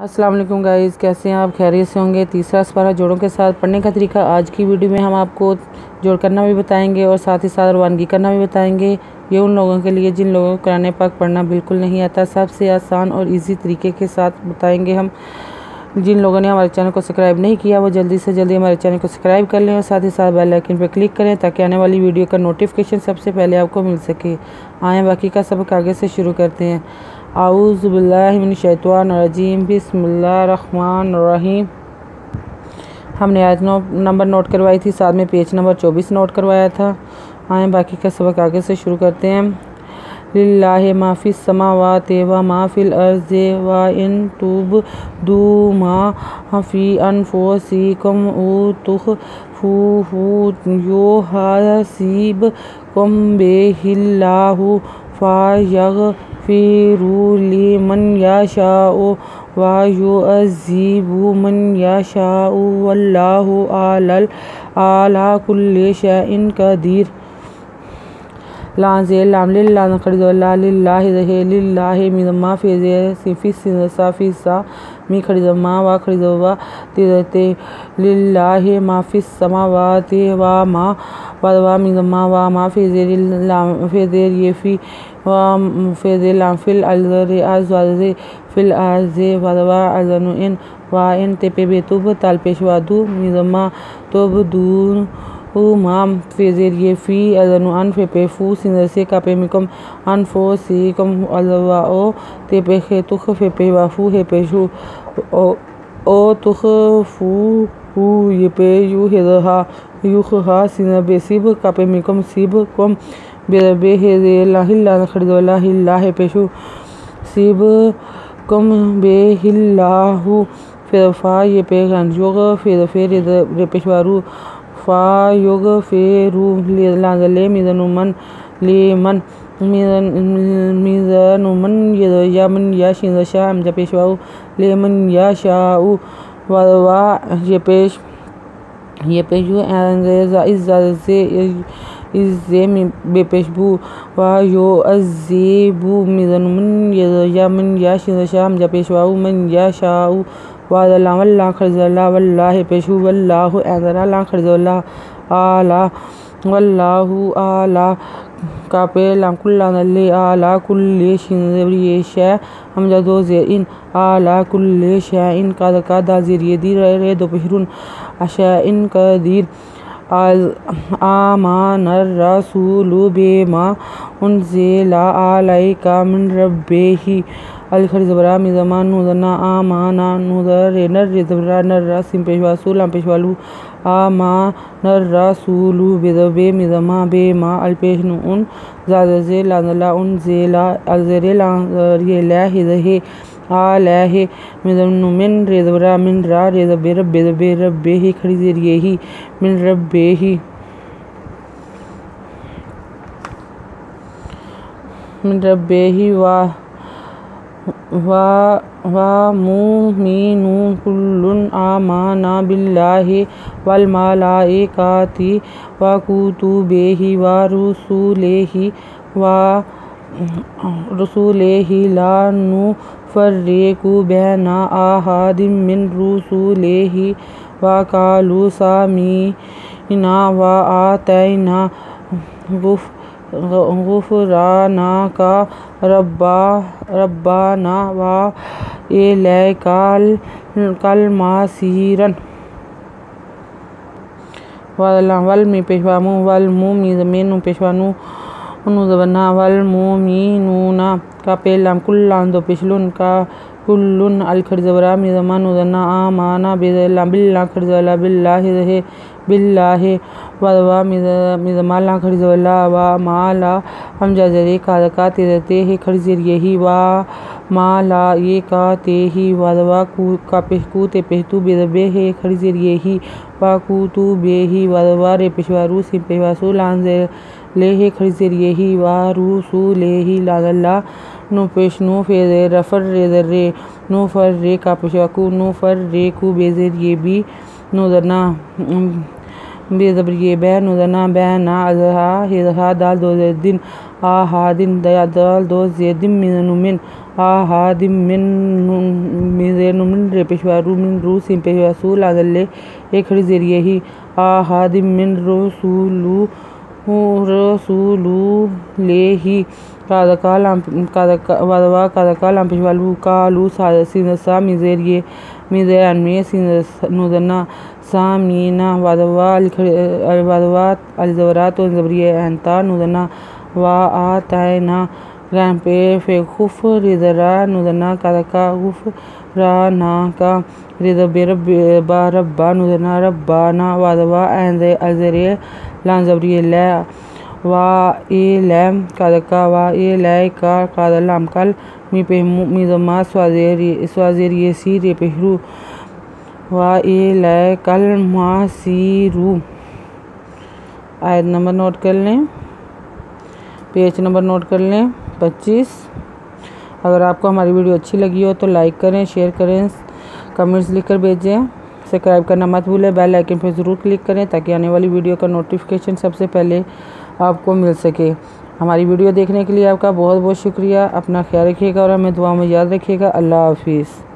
अस्सलाम वालेकुम गाइज़, कैसे हैं आप? खैरियत से होंगे। तीसरा सपारा जोड़ों के साथ पढ़ने का तरीका आज की वीडियो में हम आपको जोड़ करना भी बताएंगे और साथ ही साथ रवानगी करना भी बताएंगे। ये उन लोगों के लिए जिन लोगों को कुरान पाक पढ़ना बिल्कुल नहीं आता, सबसे आसान और इजी तरीके के साथ बताएंगे हम। जिन लोगों ने हमारे चैनल को सब्सक्राइब नहीं किया वो जल्दी से जल्दी हमारे चैनल को सब्सक्राइब कर लें और साथ ही साथ बेल आइकन पर क्लिक करें ताकि आने वाली वीडियो का नोटिफिकेशन सबसे पहले आपको मिल सके। आएँ बाकी का सबक आगे से शुरू करते हैं। आऊज़ु बिल्लाहि मिनश शैतानिर रजीम, बिस्मिल्लाहिर्रहमानिर्रहीम। हमने आयत नंबर नोट करवाई थी, साथ में पेज नंबर 24 नोट करवाया था। आए बाकी का सबक आगे से शुरू करते हैं। लिल्लाहि मा फिस समावाति व मा फिल अर्ज़ि व इन तुबदू मा फी अनफुसिकुम औ तुख़फ़ूहु युहासिबकुम बिहिल्लाहु फ़यग़फ़िरु लिमन यशाअ व युअज़्ज़िबु मन यशाअ वल्लाहु अला कुल्लि शैइन क़दीर। लाज़े लाम लिल्लाह खरीदो ला लिल्लाहि ज़हे लिल्लाहि मिज़मा फ़िज़े फ़िस्सा फ़िस्सा मी खरीदो मा वा खरीदो वा तिरते लिल्लाहि मा फ़िस समावाति वा मा वा मिज़मा वा मा फ़िज़े लाम फ़िज़े ये फ़ी वा फ़िज़े लाम फ़िल अलज़रे अज़वाज़े फ़िल आज़े वा अज़नु इन वा इन तेपे बेतुब ताल पेशवादू मिज़मा तुबदू माम फ़ेज़ेर ये फ़ी अज़नु अन फ़े फ़ू सिंदर से कापे मिकम अन फ़ो सी कम अज़वा ओ ते पे खे तुख फ़े पे वाफ़ू हे पेशू ओ तुख फ़ू हु ये पे यू हेज़हा युख हा सिंदर बेसिब कापे मिकम सिब कम बेरबे हे लाहिल्ला खरीदोला हिल्ला हे पेशू सिब कम बे हिल्लाहु फिर फ़ा ये पे गंजोग फिर रे पेशवारू फ़ा योग फ़ेरू लाज़ले मिज़नुमन लेमन मिज़नुमन यमन याशिन शाम जब पेशवाऊ लेमन याशाऊ वा ये पेश यू इज़्ज़े बेपेशबू वा यो अज़्ज़ेबू मिज़नुमन यमन याशिन शाम जब पेशवाऊ मन याशाऊ वल्लाह खरीदोला वल्लाह पेशू वल्लाहु अला खरीदोला आला वल्लाहु आला कापे लाम कुल्ला नल्ले आला कुल्ले शिंज़े शै हमजा दो ज़े इन आला कुल्ले शै इन का दाज़िर ये दी रे दो पहरुन अशा इन कदीर आमानर रसूलु बेमा उनज़िला अलैका मिन रब्बिही अल खरीज़बरा मिज़मा नूदना आमाना नूदर नर ज़बरा नर सिम पेशवासू लाम पेशवालू आमानर रसूलु बेदबे मिज़मा बेमा अल पेशनु उन ज़ाज़े लाज़ला उन ज़ेला अलज़रे लाज़े ला हिज़हे आलहे मिज़नु मिन रेज़बरा मिन रा रेज़बे रब्बे रब्बे ही खरीज़ेर यही मिन रब्बे ही मिन रब्बे ही वा मुमिनु कुल्लुन आमाना बिल्लाहि वल मलाइकाति व कुतुबिहि व रुसुलिहि ला नुफ़र्रिक़ु बैना अहदिम मिन रुसुलिहि व क़ालू समीअना व अतैना गुफ़रानका रब्बाना व इलैकल मसीर। वल मी पेशवामू वल मुमिनु पेशवानू नुज़बना वल मुमिनूना का पेलाम कुल्लान दो पेशलुन का कुल्लुन अल खरीज़बरा मिज़मा नुज़ना आमाना बिल्लाह खरीज़ला बिल्लाहि ज़हे बिल्लाहि वा मिज़मा ला खरीज़ला वा माला हमजा ज़रे का तेरते ही खरीज़ेर यही वा माला ये का ते ही वा का पेशकू ते पेशतू बेदबे हे खरीज़ेर यही वा कुतु बेही वा रे पेशवारू सिम पेशवासू लांज़े ले हे खरीज़ेर यही वा रूसू ले ही लाज़ला नु पेशनु फ़ेज़े रफ़र रे नु फ़र रे का पेशवाकू नु फ़र रे कू बेज़ेर ये भी नुज़ना बेज़बर ये बै नुज़ना बैना अज़हा हिज़हा दाल दो दिन आहादिन दाल दो ज़ेदिम मिन आहादिम मिन रे पेशवा रू मिन रू सिम पेशवा सू लादल्ले एक खड़ी ज़ेरिए ही आहादिम मिन रसूलू ले ही वादवा कादकाल पेशवालू कालू सा मिज़ेरिए मिज़ेर में नुदना सामीना वादवा अलजवरात ज़बरिए एंता नुदना वा आतायना ग्राम पे फेखुफ रिदरा नुदना कादका उफ राना का रिद रब्बा नुदना रब्बाना वादवा एंदे अलजरिए लान ज़बरिए ला वा ए लैम कादका वा ए लै का कादलाम कल मी पे मिदमा स्वाजेरिए सी रे पेहरू वा ए लै कल मासीरू। आयत नंबर नोट कर लें, पेज नंबर नोट कर लें 25। अगर आपको हमारी वीडियो अच्छी लगी हो तो लाइक करें, शेयर करें, कमेंट्स लिखकर भेजें। सब्सक्राइब करना मत भूलें, बेल आइकन पर ज़रूर क्लिक करें ताकि आने वाली वीडियो का नोटिफिकेशन सबसे पहले आपको मिल सके। हमारी वीडियो देखने के लिए आपका बहुत बहुत शुक्रिया। अपना ख्याल रखिएगा और हमें दुआ में याद रखिएगा। अल्लाह हाफिज़।